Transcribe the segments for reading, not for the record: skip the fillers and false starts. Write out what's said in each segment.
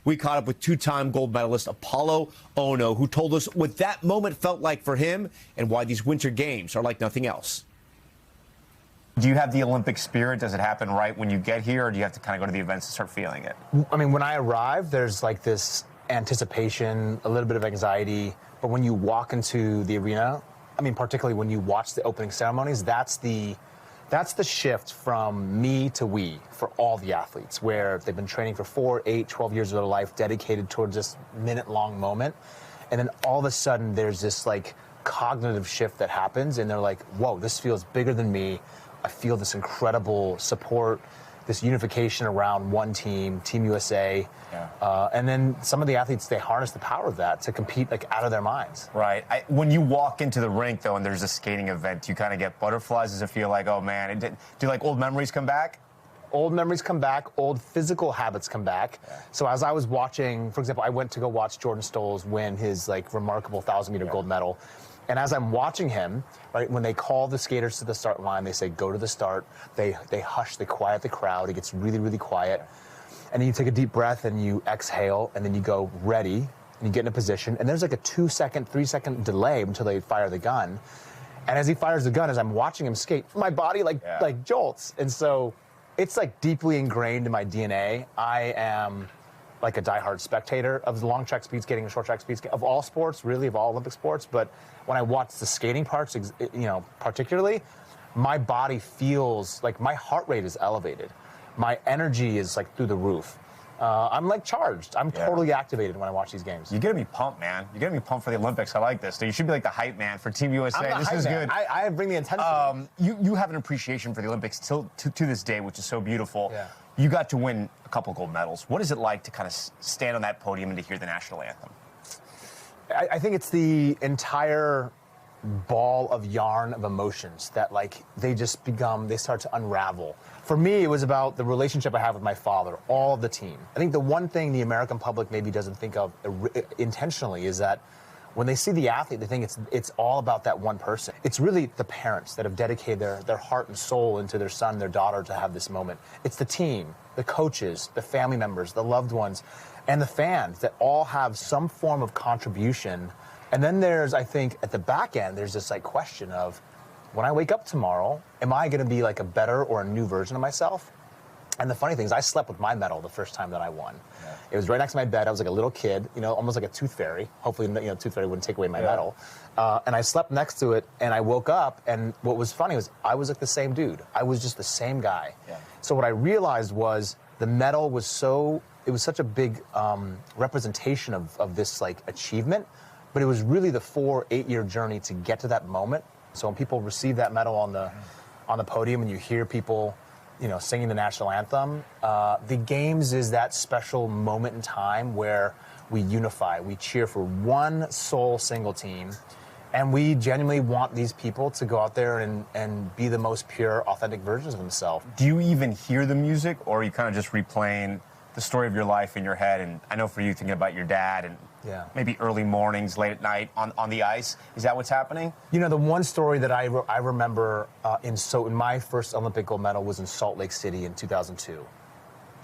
we caught up with two-time gold medalist Apolo Ohno, who told us what that moment felt like for him and why these Winter Games are like nothing else. Do you have the Olympic spirit? Does it happen right when you get here, or do you have to kind of go to the events and start feeling it? I mean, when I arrive, there's like this anticipation, a little bit of anxiety. But when you walk into the arena, I mean, particularly when you watch the opening ceremonies, that's the shift from me to we for all the athletes, where they've been training for 4, 8, 12 years of their life dedicated towards this minute-long moment. And then all of a sudden, there's this like cognitive shift that happens, and they're like, whoa, this feels bigger than me. I feel this incredible support, this unification around one team, Team USA. Yeah. And then some of the athletes, they harness the power of that to compete like out of their minds. Right. When you walk into the rink, though, and there's a skating event, you kind of get butterflies. Does it feel like, oh, man, do like old memories come back? Old memories come back, old physical habits come back. Yeah. So as I was watching, for example, I went to go watch Jordan Stolz win his like remarkable 1,000-meter gold medal. And as I'm watching him, right, when they call the skaters to the start line, they say, go to the start. They hush, they quiet the crowd. It gets really, really quiet. And then you take a deep breath and you exhale, and then you go ready, and you get in a position. And there's like a 2-second, 3-second delay until they fire the gun. And as he fires the gun, as I'm watching him skate, my body like jolts. And so it's like deeply ingrained in my DNA. I am like a diehard spectator of the long track speed skating and short track speed skating, of all sports, really, of all Olympic sports. But when I watch the skating parts, particularly, my body feels like my heart rate is elevated. My energy is like through the roof. I'm like charged. I'm totally activated when I watch these games. You're getting me pumped, man. You're getting me pumped for the Olympics. I like this. So you should be like the hype man for Team USA. I'm the this hype is man. good. I bring the intensity. You have an appreciation for the Olympics to this day, which is so beautiful. Yeah. You got to win a couple gold medals. What is it like to kind of stand on that podium and to hear the national anthem? I think it's the entire ball of yarn of emotions that like they start to unravel. For me, it was about the relationship I have with my father, all of the team. I think the one thing the American public maybe doesn't think of intentionally is that when they see the athlete, they think it's all about that one person. It's really the parents that have dedicated their heart and soul into their son, their daughter to have this moment. It's the team, the coaches, the family members, the loved ones, and the fans that all have some form of contribution. And then there's, I think, at the back end, there's this like question of, when I wake up tomorrow, am I going to be like a better or a new version of myself? And the funny thing is, I slept with my medal the first time that I won. Yeah. It was right next to my bed. I was like a little kid, almost like a tooth fairy. Hopefully, tooth fairy wouldn't take away my medal. And I slept next to it, and I woke up, and what was funny was I was like the same dude. I was just the same guy. Yeah. So what I realized was the medal was such a big representation of this like achievement, but it was really the 4-8-year journey to get to that moment. So when people receive that medal on the podium, and you hear people singing the national anthem, the games is that special moment in time where we unify, we cheer for one single team, and we genuinely want these people to go out there and be the most pure, authentic versions of themselves. Do you even hear the music, or are you kind of just replaying the story of your life in your head? And I know for you, thinking about your dad and maybe early mornings, late at night on the ice. Is that what's happening? The one story that I remember in my first Olympic gold medal was in Salt Lake City in 2002.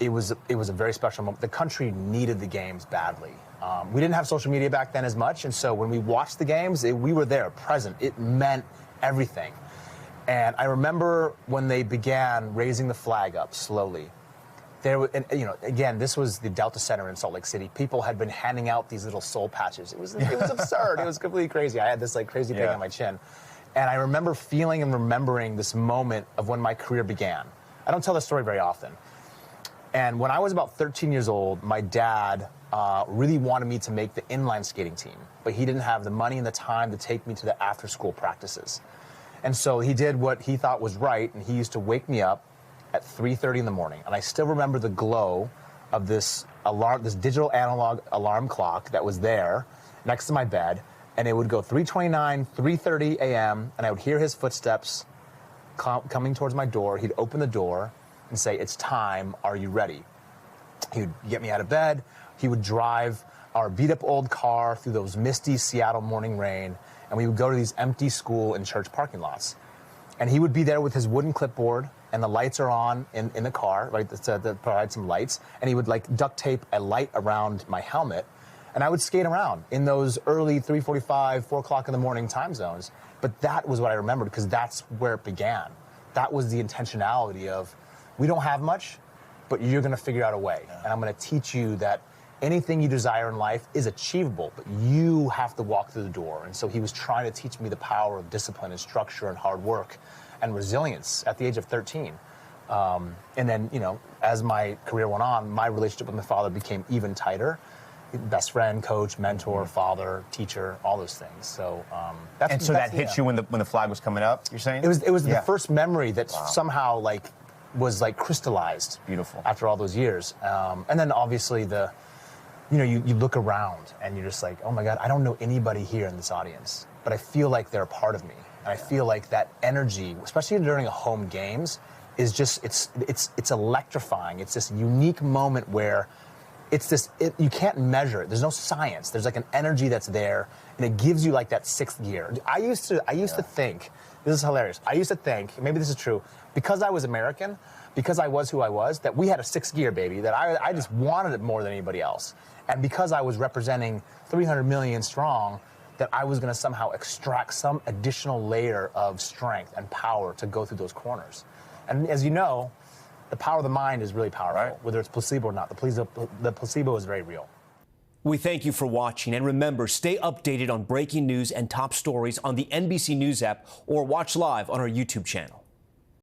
It was a very special moment. The country needed the games badly. We didn't have social media back then as much, and so when we watched the games, we were there, present. It meant everything. And I remember when they began raising the flag up slowly. Again, this was the Delta Center in Salt Lake City. People had been handing out these little soul patches. It was absurd. It was completely crazy. I had this like crazy thing on my chin. And I remember feeling and remembering this moment of when my career began. I don't tell this story very often. And when I was about 13 years old, my dad really wanted me to make the inline skating team, but he didn't have the money and the time to take me to the after-school practices. And so he did what he thought was right, and he used to wake me up at 3:30 in the morning. And I still remember the glow of this digital analog alarm clock that was there next to my bed. And it would go 3:29, 3:30 a.m., and I would hear his footsteps coming towards my door. He'd open the door and say, "It's time, are you ready?" He would get me out of bed. He would drive our beat-up old car through those misty Seattle morning rain, and we would go to these empty school and church parking lots. And he would be there with his wooden clipboard and the lights are on in the car, right? That provide some lights, and he would like duct tape a light around my helmet, and I would skate around in those early 3:45, 4 o'clock in the morning time zones. But that was what I remembered because that's where it began. That was the intentionality of, we don't have much, but you're going to figure out a way, and I'm going to teach you that anything you desire in life is achievable, but you have to walk through the door. And so he was trying to teach me the power of discipline and structure and hard work and resilience at the age of 13. And then, you know, as my career went on, my relationship with my father became even tighter. Best friend, coach, mentor, father, teacher, all those things. So that's that hit you when the flag was coming up, you're saying? It was the first memory that somehow like was like crystallized. Beautiful. After all those years. And then obviously you look around and you're just like, oh my God, I don't know anybody here in this audience, but I feel like they're a part of me. And I feel like that energy, especially during a home games, is just, it's electrifying. It's this unique moment where you can't measure it. There's no science. There's like an energy that's there, and it gives you like that sixth gear. I used to think, this is hilarious. I used to think, maybe this is true, because I was American, because I was who I was, that we had a sixth gear, baby, that I just wanted it more than anybody else. And because I was representing 300 million strong, that I was going to somehow extract some additional layer of strength and power to go through those corners. And as you know, the power of the mind is really powerful, whether it's placebo or not. The placebo is very real. We thank you for watching, and remember, stay updated on breaking news and top stories on the NBC News app or watch live on our YouTube channel.